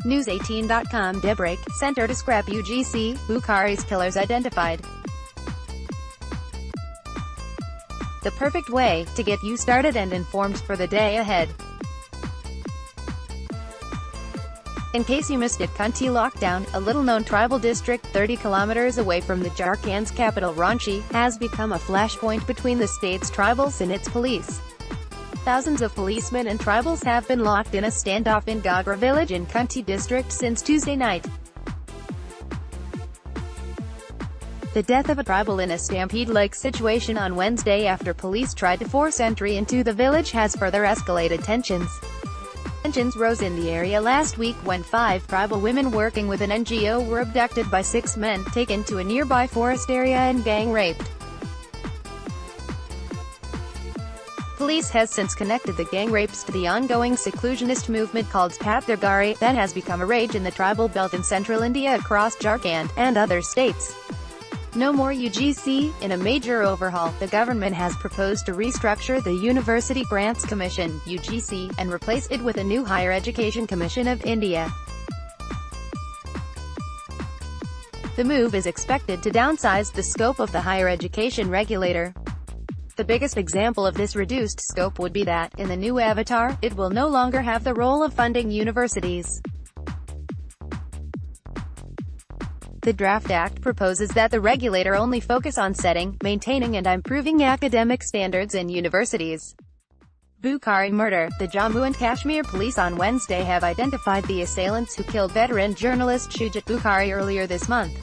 News18.com. Daybreak, center to scrap UGC, Bukhari's killers identified. The perfect way to get you started and informed for the day ahead. In case you missed it, Kunti lockdown, a little-known tribal district 30 kilometers away from the Jharkhand's capital Ranchi, has become a flashpoint between the state's tribals and its police. Thousands of policemen and tribals have been locked in a standoff in Gagra village in Kunti district since Tuesday night. The death of a tribal in a stampede-like situation on Wednesday after police tried to force entry into the village has further escalated tensions. Tensions rose in the area last week when 5 tribal women working with an NGO were abducted by 6 men, taken to a nearby forest area and gang-raped. Police has since connected the gang rapes to the ongoing seclusionist movement called Bukhari that has become a rage in the tribal belt in central India across Jharkhand and other states. No more UGC. In a major overhaul, the government has proposed to restructure the University Grants Commission (UGC) and replace it with a new Higher Education Commission of India. The move is expected to downsize the scope of the higher education regulator. The biggest example of this reduced scope would be that, in the new avatar, it will no longer have the role of funding universities. The draft act proposes that the regulator only focus on setting, maintaining and improving academic standards in universities. Bukhari murder. The Jammu and Kashmir police on Wednesday have identified the assailants who killed veteran journalist Shujat Bukhari earlier this month.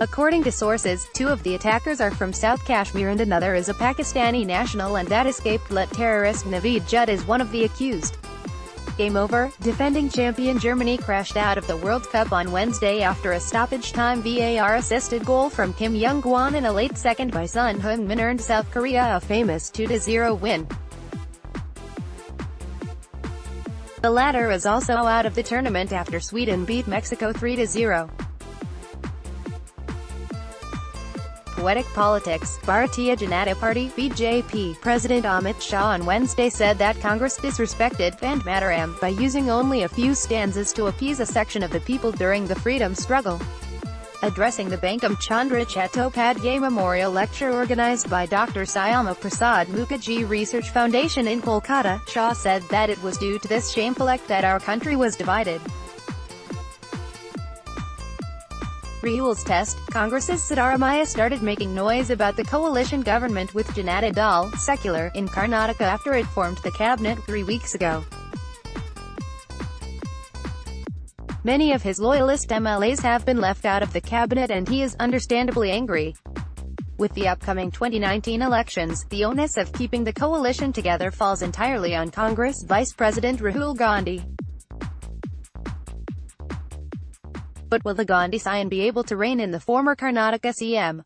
According to sources, 2 of the attackers are from South Kashmir and another is a Pakistani national, and that escaped terrorist Naveed Judd is one of the accused. Game over. Defending champion Germany crashed out of the World Cup on Wednesday after a stoppage-time VAR-assisted goal from Kim Young-gwon in a late second by Son Heung-min earned South Korea a famous 2-0 win. The latter is also out of the tournament after Sweden beat Mexico 3-0. Poetic politics. Bharatiya Janata Party (BJP) President Amit Shah on Wednesday said that Congress disrespected Vande Mataram by using only a few stanzas to appease a section of the people during the freedom struggle. Addressing the Bankim Chandra Chattopadhyay Memorial Lecture organized by Dr. Syama Prasad Mukherjee Research Foundation in Kolkata, Shah said that it was due to this shameful act that our country was divided. Rules test. Congress's Siddaramaiah started making noise about the coalition government with Janata Dal, secular, in Karnataka after it formed the cabinet 3 weeks ago. Many of his loyalist MLAs have been left out of the cabinet and he is understandably angry. With the upcoming 2019 elections, the onus of keeping the coalition together falls entirely on Congress Vice President Rahul Gandhi. But will the Gandhi scion be able to rein in the former Karnataka CM?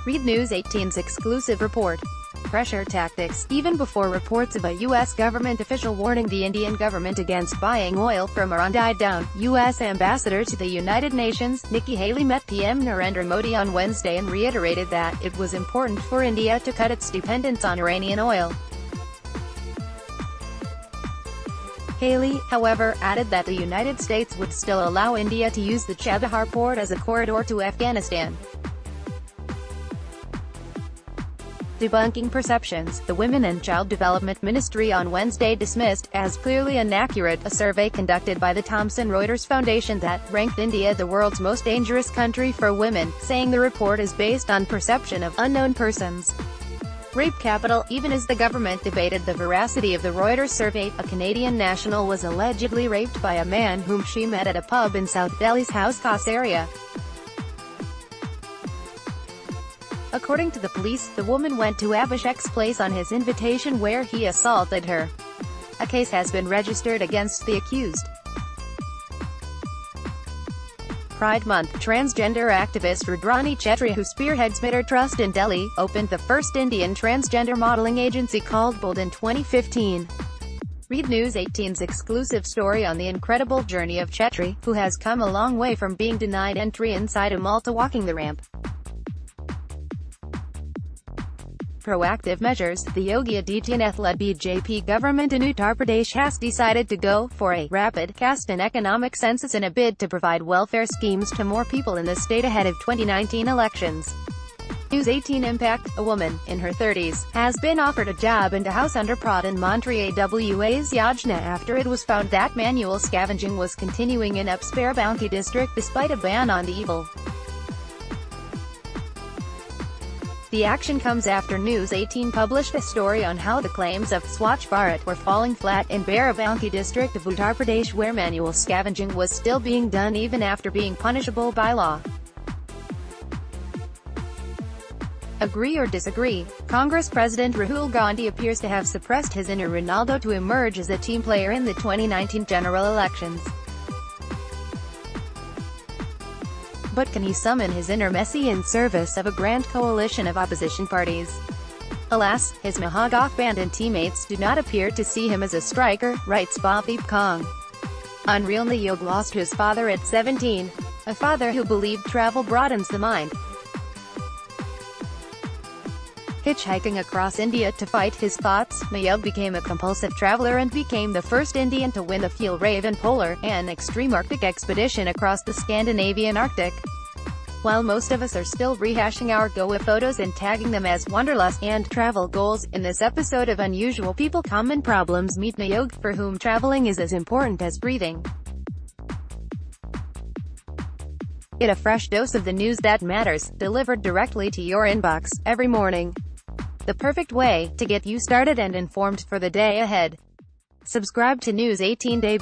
Read News 18's exclusive report. Pressure tactics. Even before reports of a U.S. government official warning the Indian government against buying oil from Iran died down, U.S. Ambassador to the United Nations, Nikki Haley met PM Narendra Modi on Wednesday and reiterated that it was important for India to cut its dependence on Iranian oil. Haley, however, added that the United States would still allow India to use the Chabahar port as a corridor to Afghanistan. Debunking perceptions. The Women and Child Development Ministry on Wednesday dismissed, as clearly inaccurate, a survey conducted by the Thomson Reuters Foundation that ranked India the world's most dangerous country for women, saying the report is based on perception of unknown persons. Rape capital. Even as the government debated the veracity of the Reuters survey, a Canadian national was allegedly raped by a man whom she met at a pub in South Delhi's House Khas area. According to the police, the woman went to Abhishek's place on his invitation where he assaulted her. A case has been registered against the accused. Pride Month. Transgender activist Rudrani Chetri, who spearheads Mitter Trust in Delhi, opened the first Indian transgender modeling agency called Bold in 2015. Read News 18's exclusive story on the incredible journey of Chetri, who has come a long way from being denied entry inside a mall to walking the ramp. proactive measures, the Yogi Adityanath-led BJP government in Uttar Pradesh has decided to go for a rapid caste and economic census in a bid to provide welfare schemes to more people in the state ahead of 2019 elections. News 18 Impact: a woman, in her 30s, has been offered a job in the house under Pradhan Mantri AWA's Yojana after it was found that manual scavenging was continuing in Upspare Banki district despite a ban on the evil. The action comes after News 18 published a story on how the claims of Swachh Bharat were falling flat in Barabanki district of Uttar Pradesh, where manual scavenging was still being done even after being punishable by law. Agree or disagree, Congress President Rahul Gandhi appears to have suppressed his inner Ronaldo to emerge as a team player in the 2019 general elections. But can he summon his inner Messi in service of a grand coalition of opposition parties? Alas, his Mahagathbandhan teammates do not appear to see him as a striker, writes Bhavdeep Kong. Unreal. Nayog lost his father at 17. A father who believed travel broadens the mind. Hitchhiking across India to fight his thoughts, Mayog became a compulsive traveler and became the first Indian to win the Fjällräven Polar, an extreme Arctic expedition across the Scandinavian Arctic. While most of us are still rehashing our Goa photos and tagging them as wanderlust and travel goals, in this episode of Unusual People Common Problems meet Mayog, for whom traveling is as important as breathing. Get a fresh dose of the news that matters, delivered directly to your inbox, every morning. The perfect way to get you started and informed for the day ahead. Subscribe to News 18 Daybreak.